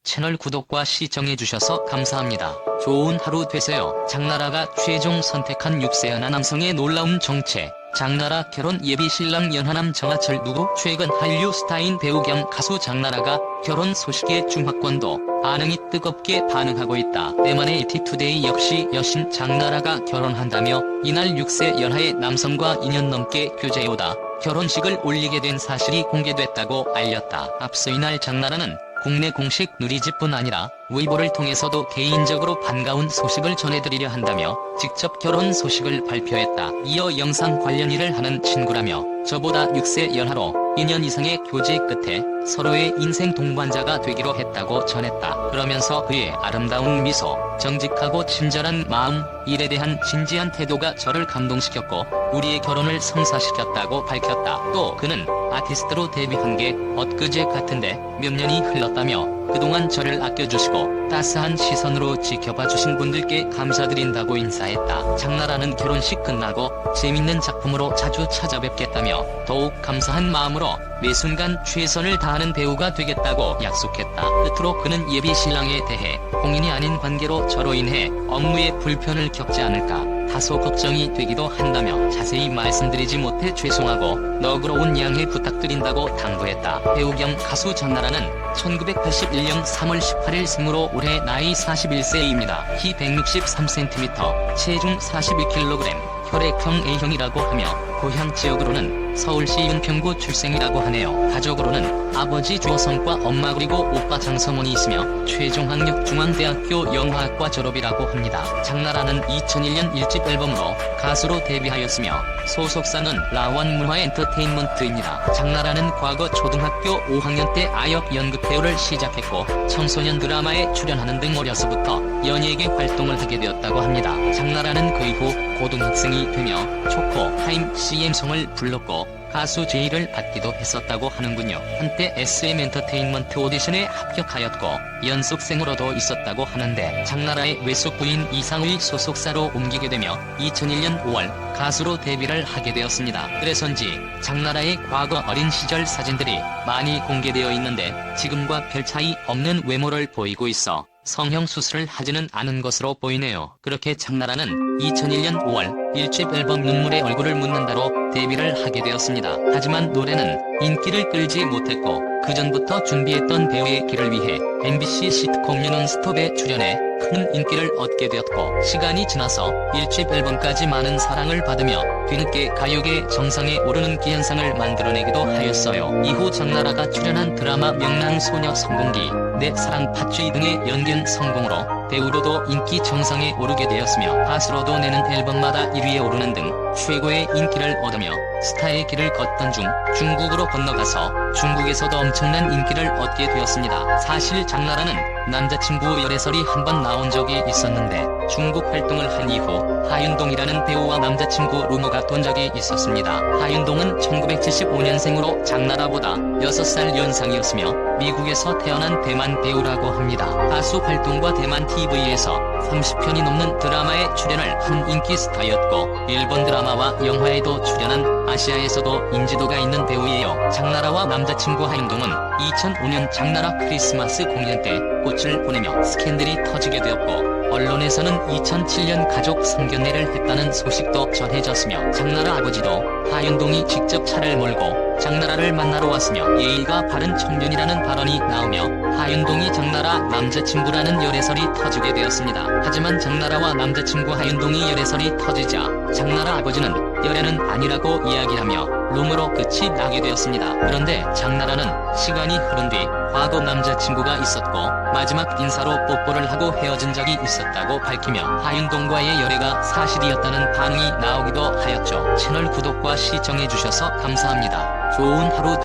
채널 구독과 시청해주셔서 감사합니다. 좋은 하루 되세요. 장나라가 최종 선택한 6세 연하 남성의 놀라운 정체. 장나라 결혼 예비 신랑 연하남 정하철 누구? 최근 한류 스타인 배우 겸 가수 장나라가 결혼 소식에 중화권도 반응이 뜨겁게 반응하고 있다. 때문에 이티투데이 역시 여신 장나라가 결혼한다며 이날 6세 연하의 남성과 2년 넘게 교제해오다 결혼식을 올리게 된 사실이 공개됐다고 알렸다. 앞서 이날 장나라는 국내 공식 누리집뿐 아니라 웨이보를 통해서도 개인적으로 반가운 소식을 전해드리려 한다며 직접 결혼 소식을 발표했다. 이어 영상 관련 일을 하는 친구라며 저보다 6세 연하로 2년 이상의 교제 끝에 서로의 인생 동반자가 되기로 했다고 전했다. 그러면서 그의 아름다운 미소, 정직하고 친절한 마음, 일에 대한 진지한 태도가 저를 감동시켰고 우리의 결혼을 성사시켰다고 밝혔다. 또 그는 아티스트로 데뷔한 게 엊그제 같은데 몇 년이 흘렀다며 그동안 저를 아껴주시고 따스한 시선으로 지켜봐주신 분들께 감사드린다고 인사했다. 장나라는 결혼식 끝나고 재밌는 작품으로 자주 찾아뵙겠다며 더욱 감사한 마음으로 매 순간 최선을 다하는 배우가 되겠다고 약속했다. 끝으로 그는 예비 신랑에 대해 공인이 아닌 관계로 저로 인해 업무에 불편을 겪지 않을까 다소 걱정이 되기도 한다며 자세히 말씀드리지 못해 죄송하고 너그러운 양해 부탁드린다고 당부했다. 배우 겸 가수 장나라는 1981년 3월 18일 생으로 올해 나이 41세입니다. 키 163cm, 체중 41kg, 혈액형 A형이라고 하며 고향 지역으로는 서울시 은평구 출생이라고 하네요. 가족으로는 아버지 주호성과 엄마 그리고 오빠 장성원이 있으며 최종 학력 중앙대학교 영화학과 졸업이라고 합니다. 장나라는 2001년 1집 앨범으로 가수로 데뷔하였으며 소속사는 라원문화엔터테인먼트입니다. 장나라는 과거 초등학교 5학년 때 아역 연극배우를 시작했고 청소년 드라마에 출연하는 등 어려서부터 연예계 활동을 하게 되었다고 합니다. 장나라는 그 이후 고등학생이 되며 초코타임 CM송을 불렀고 가수 제의를 받기도 했었다고 하는군요. 한때 SM 엔터테인먼트 오디션에 합격하였고 연속생으로도 있었다고 하는데 장나라의 외숙 부인 이상의 소속사로 옮기게 되며 2001년 5월 가수로 데뷔를 하게 되었습니다. 그래서인지 장나라의 과거 어린 시절 사진들이 많이 공개되어 있는데 지금과 별 차이 없는 외모를 보이고 있어 성형 수술을 하지는 않은 것으로 보이네요. 그렇게 장나라는 2001년 5월 1집 앨범 눈물의 얼굴을 묻는다로 데뷔를 하게 되었습니다. 하지만 노래는 인기를 끌지 못했고 그전부터 준비했던 배우의 길을 위해 MBC 시트콤 유논스톱에 출연해 큰 인기를 얻게 되었고 시간이 지나서 1집 앨범까지 많은 사랑을 받으며 뒤늦게 가요계 정상에 오르는 기현상을 만들어내기도 하였어요. 이후 장나라가 출연한 드라마 명랑소녀 성공기, 내 사랑 팥쥐 등의 연기는 성공으로 배우로도 인기 정상에 오르게 되었으며 가수로도 내는 앨범마다 1위에 오르는 등 최고의 인기를 얻으며 스타의 길을 걷던 중 중국으로 건너가서 중국에서도 엄청난 인기를 얻게 되었습니다. 사실 장나라는 남자친구 열애설이 한 번 나온 적이 있었는데 중국 활동을 한 이후 하윤동이라는 배우와 남자친구 루머가 돈 적이 있었습니다. 하윤동은 1975년생으로 장나라보다 6살 연상이었으며 미국에서 태어난 대만 배우라고 합니다. 가수 활동과 대만 TV에서 30편이 넘는 드라마에 출연을 한 인기 스타였고 일본 드라마와 영화에도 출연한 아시아에서도 인지도가 있는 배우예요. 장나라와 남자친구 하윤동은 2005년 장나라 크리스마스 공연 때 꽃을 보내며 스캔들이 터지게 되었고 언론에서는 2007년 가족 상견례를 했다는 소식도 전해졌으며 장나라 아버지도 하윤동이 직접 차를 몰고 장나라를 만나러 왔으며 예의가 바른 청년이라는 발언이 나오며 하윤동이 장나라 남자친구라는 열애설이 터지게 되었습니다. 하지만 장나라와 남자친구 하윤동이 열애설이 터지자 장나라 아버지는 열애는 아니라고 이야기하며 루머로 끝이 나게 되었습니다. 그런데 장나라는 시간이 흐른 뒤 과거 남자친구가 있었고 마지막 인사로 뽀뽀를 하고 헤어진 적이 있었다고 밝히며 하윤동과의 열애가 사실이었다는 반응이 나오기도 하였죠. 채널 구독과 시청해주셔서 감사합니다. 좋은 하루